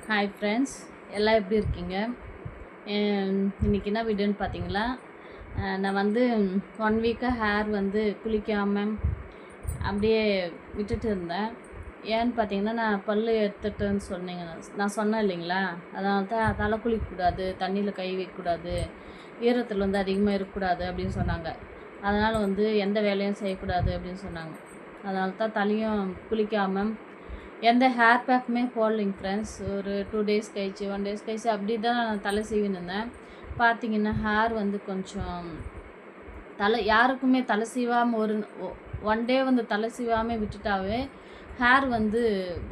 Hi friends, எல்லாம் எப்படி இருக்கீங்க? இன்றைக்கி என்ன வீடியோன்னு பார்த்தீங்களா, நான் வந்து 1 வீக்காக ஹேர் வந்து குளிக்காமல் அப்படியே விட்டுட்டு இருந்தேன். ஏன்னு பார்த்தீங்கன்னா, நான் பல் எடுத்துட்டேன்னு நான் சொன்னேன் இல்லைங்களா, அதனால தான் தலை குளிக்கக்கூடாது, தண்ணியில் கை வைக்கக்கூடாது, ஈரத்தில் வந்து அதிகமாக இருக்கக்கூடாது அப்படின்னு சொன்னாங்க. அதனால் வந்து எந்த வேலையும் செய்யக்கூடாது அப்படின்னு சொன்னாங்க. அதனால தான் தலையும் குளிக்காமல் எந்த ஹேர் பேக்குமே போடலைங்க ஃப்ரெண்ட்ஸ். ஒரு 2 டேஸ் கழிச்சு 1 டேஸ் கழிச்சு அப்படி தான் நான் தலை சீவின்னு இருந்தேன். பார்த்தீங்கன்னா ஹேர் வந்து கொஞ்சம் யாருக்குமே தலை சீவாமல் ஒரு 1 டே வந்து தலை சீவாமல் விட்டுட்டாவே ஹேர் வந்து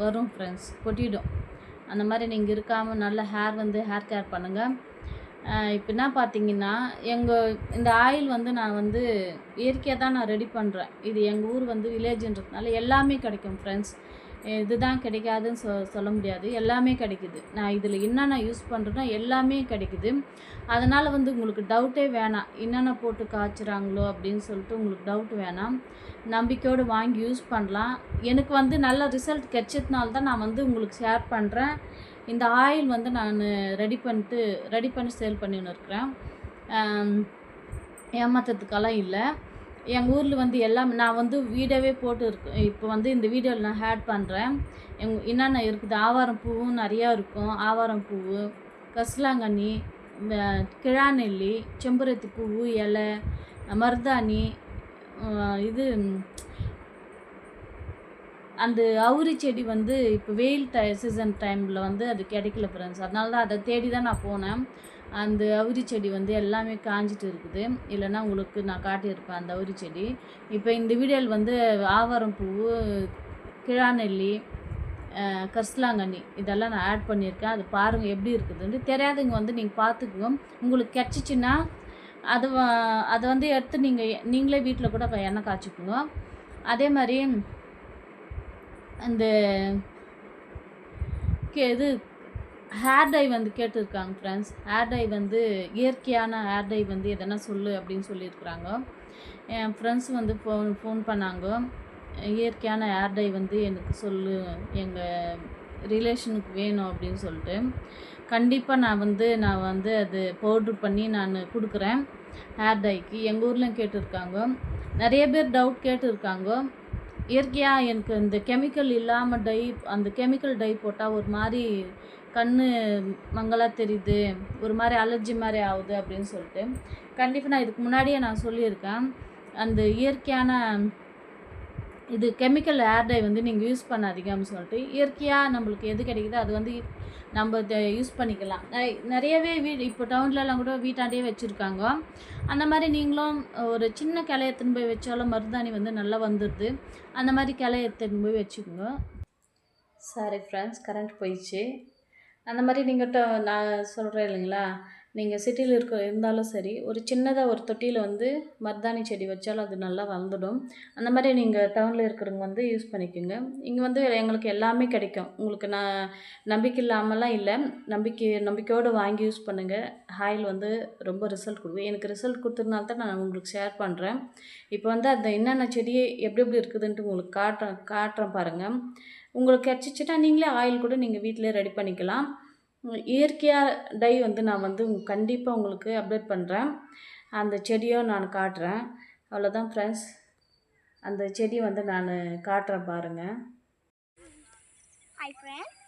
வரும் ஃப்ரெண்ட்ஸ், கொட்டிடும். அந்த மாதிரி நீங்கள் இருக்காமல் நல்ல ஹேர் கேர் பண்ணுங்கள். இப்போ என்ன பார்த்தீங்கன்னா, இந்த ஆயில் வந்து நான் வந்து இயற்கையாக தான் நான் ரெடி பண்ணுறேன். இது எங்கள் ஊர் வந்து வில்லேஜுன்றதுனால எல்லாமே கிடைக்கும் ஃப்ரெண்ட்ஸ். இதுதான் கிடைக்காதுன்னு சொல்ல முடியாது, எல்லாமே கிடைக்குது. நான் இதில் என்னென்ன யூஸ் பண்ணுறேன்னா எல்லாமே கிடைக்குது. அதனால் வந்து உங்களுக்கு டவுட்டே வேணாம், என்னென்ன போட்டு காய்ச்சுறாங்களோ அப்படின்னு சொல்லிட்டு உங்களுக்கு டவுட் வேணாம். நம்பிக்கையோடு வாங்கி யூஸ் பண்ணலாம். எனக்கு வந்து நல்ல ரிசல்ட் கிடைச்சதுனால தான் நான் வந்து உங்களுக்கு ஷேர் பண்ணுறேன். இந்த ஆயில் வந்து நான் ரெடி பண்ணி சேல் பண்ணின்னு இருக்கிறேன். ஏமாத்துறதுக்கெல்லாம் இல்லை. எங்கள் ஊரில் வந்து எல்லாம் நான் வந்து வீடியோவே போட்டு இருக்கேன். இப்போ வந்து இந்த வீடியோவில் நான் ஆட் பண்ணுறேன். என்னென்ன இருக்குது. ஆவாரம் பூவும் நிறையா இருக்கும். ஆவாரம் பூவு, கரிசலாங்கண்ணி, கிழாநெல்லி, செம்பருத்தி பூவு இலை, மருதாணி, இது அந்த அவுரி செடி வந்து இப்போ வெயில் சீசன் டைமில் வந்து அது கிடைக்கல ஃப்ரெண்ட்ஸ். அதனால தான் அதை தேடி தான் நான் போனேன். அந்த அவுரி செடி வந்து எல்லாமே காஞ்சிட்டு இருக்குது. இல்லைன்னா உங்களுக்கு நான் காட்டியிருப்பேன் அந்த அவுரி செடி. இப்போ இந்த வீடியோவில் வந்து ஆவாரம் பூவு, கிழாநெல்லி, கரிசலாங்கண்ணி இதெல்லாம் நான் ஆட் பண்ணியிருக்கேன். அது பாருங்கள் எப்படி இருக்குதுன்னு. தெரியாதவங்க வந்து நீங்கள் பார்த்துக்குங்க. உங்களுக்கு கிடச்சிச்சின்னா அதை வந்து எடுத்து நீங்களே வீட்டில் கூட எண்ணெய் காய்ச்சிக்குங்க. அதே மாதிரி அந்த இது ஹேர் டை வந்து கேட்டிருக்காங்க ஃப்ரெண்ட்ஸ். ஹேர் டை வந்து இயற்கையான ஹேர் டை வந்து எதனா சொல்லு அப்படின்னு சொல்லியிருக்கிறாங்க. என் ஃப்ரெண்ட்ஸ் வந்து ஃபோன் பண்ணாங்க, இயற்கையான ஹேர் டை வந்து எனக்கு சொல்லு, எங்கள் ரிலேஷனுக்கு வேணும் அப்படின்னு சொல்லிட்டு. கண்டிப்பாக நான் வந்து அது பவுட்ரு பண்ணி நான் கொடுக்குறேன் ஹேர் டைக்கு. எங்கள் ஊர்லேயும் கேட்டிருக்காங்க, நிறைய பேர் டவுட் கேட்டிருக்காங்க. இயற்கையாக எனக்கு இந்த கெமிக்கல் இல்லாமல் அந்த கெமிக்கல் டை போட்டால் ஒரு மாதிரி கண் மங்கலாக தெரியுது, ஒரு மாதிரி அலர்ஜி மாதிரி ஆகுது அப்படின்னு சொல்லிட்டு. கண்டிப்பாக நான் இதுக்கு முன்னாடியே நான் சொல்லியிருக்கேன், அந்த இயற்கையான இது கெமிக்கல் ஹேர் டை வந்து நீங்கள் யூஸ் பண்ணாதீங்க அப்படின்னு சொல்லிட்டு. இயற்கையாக நம்மளுக்கு எது கிடைக்குதோ அது வந்து நம்ம இதை யூஸ் பண்ணிக்கலாம். நிறையவே இப்போ டவுன்லலாம் கூட வீட்டாண்டே வச்சுருக்காங்க. அந்த மாதிரி நீங்களும் ஒரு சின்ன கிளைய எடுத்துன்னு போய் வச்சாலும் மருதாணி வந்து நல்லா வந்துடுது. அந்த மாதிரி கிளைய எடுத்துன்னு போய் வச்சுக்கோங்க. சாரி ஃப்ரெண்ட்ஸ், கரண்ட் போயிடுச்சு. அந்த மாதிரி நான் சொல்கிறேன் இல்லைங்களா, நீங்கள் சிட்டியில் இருந்தாலும் சரி, ஒரு சின்னதாக ஒரு தொட்டியில் வந்து மருதாணி செடி வச்சாலும் அது நல்லா வளர்ந்துடும். அந்த மாதிரி நீங்கள் டவுனில் இருக்கிறவங்க வந்து யூஸ் பண்ணிக்கோங்க. இங்கே வந்து எங்களுக்கு எல்லாமே கிடைக்கும். உங்களுக்கு நான் நம்பிக்கை இல்லாமலாம் இல்லை, நம்பிக்கையோடு வாங்கி யூஸ் பண்ணுங்கள். ஆயில் வந்து ரொம்ப ரிசல்ட் கொடுக்கும். எனக்கு ரிசல்ட் கொடுத்ததுனால தான் நான் உங்களுக்கு ஷேர் பண்ணுறேன். இப்போ வந்து அந்த என்னென்ன செடி எப்படி எப்படி இருக்குதுன்ட்டு உங்களுக்கு காட்டுறேன் பாருங்கள். உங்களுக்கு கிடச்சிச்சின்னா நீங்களே ஆயில் கூட நீங்கள் வீட்டிலே ரெடி பண்ணிக்கலாம். இயற்கையாக டை வந்து நான் வந்து கண்டிப்பாக உங்களுக்கு அப்டேட் பண்ணுறேன். அந்த செடியும் நான் காட்டுறேன். அவ்வளோதான் ஃப்ரெண்ட்ஸ், அந்த செடியை வந்து நான் காட்டுறேன் பாருங்கள். Hi friends,